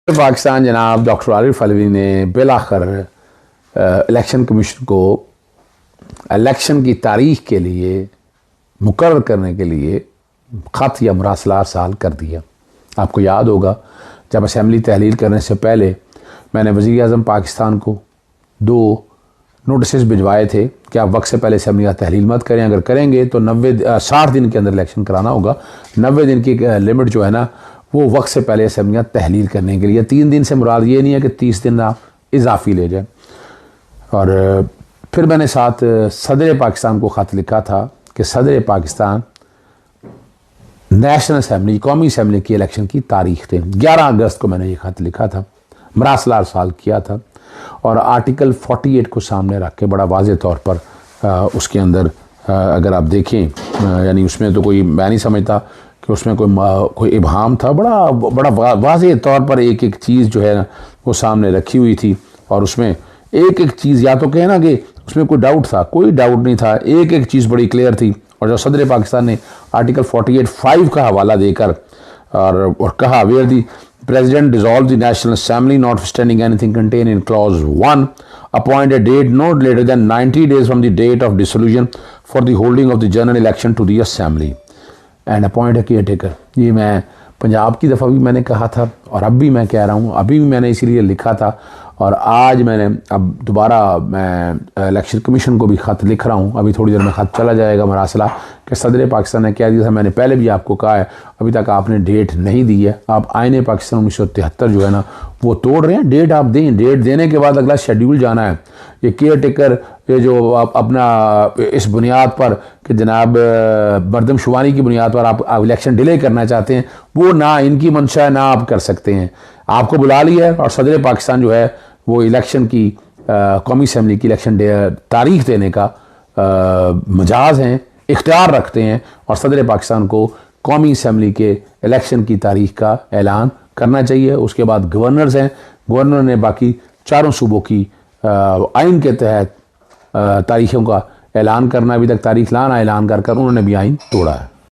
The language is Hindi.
पाकिस्तान जनाब डॉक्टर आरिफ अलवी ने बिलाखिर इलेक्शन कमीशन को इलेक्शन की तारीख के लिए मुकर्रर करने के लिए ख़त या मरासला अरसाल कर दिया। आपको याद होगा जब असम्बली तहलील करने से पहले मैंने वज़ीर आज़म पाकिस्तान को 2 नोटिस भिजवाए थे कि आप वक्त से पहले असम्बली का तहलील मत करें, अगर करेंगे तो 60 दिन के अंदर इलेक्शन कराना होगा। 90 दिन की लिमिट जो है ना वो वक्त से पहले असम्बलियाँ तहलील करने के लिए। 3 दिन से मुराद ये नहीं है कि 30 दिन आप इजाफी ले जाए। और फिर मैंने साथ सदर पाकिस्तान को ख़त लिखा था कि सदर पाकिस्तान नेशनल असम्बली कौमी असम्बली की इलेक्शन की तारीख थे। 11 अगस्त को मैंने ये ख़त लिखा था, मरासला अरसाल किया था और आर्टिकल 48 को सामने रख के बड़ा वाज़े तौर पर उसके अंदर अगर आप देखें यानी उसमें तो कोई मैं नहीं समझता कि उसमें कोई इबहाम था। बड़ा वाज़े तौर पर एक एक चीज़ जो है ना वो सामने रखी हुई थी और उसमें एक एक चीज़ या तो कहे ना कि उसमें कोई डाउट था, कोई डाउट नहीं था, एक एक चीज़ बड़ी क्लियर थी। और जो सदर पाकिस्तान ने आर्टिकल 48(5) का हवाला देकर और कहा where the president dissolve the national assembly not standing anything contain in clause 1 appoint a date not later than 90 days from the date of dissolution for the holding of the general election to the assembly and appoint a caretaker. ये मैं पंजाब की दफ़ा भी मैंने कहा था और अब भी मैं कह रहा हूँ, अभी भी मैंने इसीलिए लिखा था और आज मैंने अब दोबारा मैं इलेक्शन कमीशन को भी ख़त लिख रहा हूँ। अभी थोड़ी देर में ख़त चला जाएगा मरासला कि सदर पाकिस्तान ने क्या दिया था। मैंने पहले भी आपको कहा है अभी तक आपने डेट नहीं दी है। आप आईने पाकिस्तान 1973 जो है ना वो तोड़ रहे हैं। डेट आप दें, डेट देने के बाद अगला शेड्यूल जाना है। ये केयर टेकर ये जो आप अपना इस बुनियाद पर कि जनाब मरदमशुमारी की बुनियाद पर आप इलेक्शन डिले करना चाहते हैं, वो ना इनकी मंशा है, ना आप कर सकते हैं। आपको बुला लिया है और सदर पाकिस्तान जो है वो इलेक्शन की कौमी असम्बली की इलेक्शन तारीख देने का मजाज हैं, इख्तियार रखते हैं और सदर पाकिस्तान को कौमी असम्बली के इलेक्शन की तारीख का ऐलान करना चाहिए। उसके बाद गवर्नर्स हैं, गवर्नर ने बाकी 4 सूबों की आइन के तहत तारीखों का ऐलान करना, अभी तक तारीख लाना ऐलान कर उन्होंने भी आइन तोड़ा है।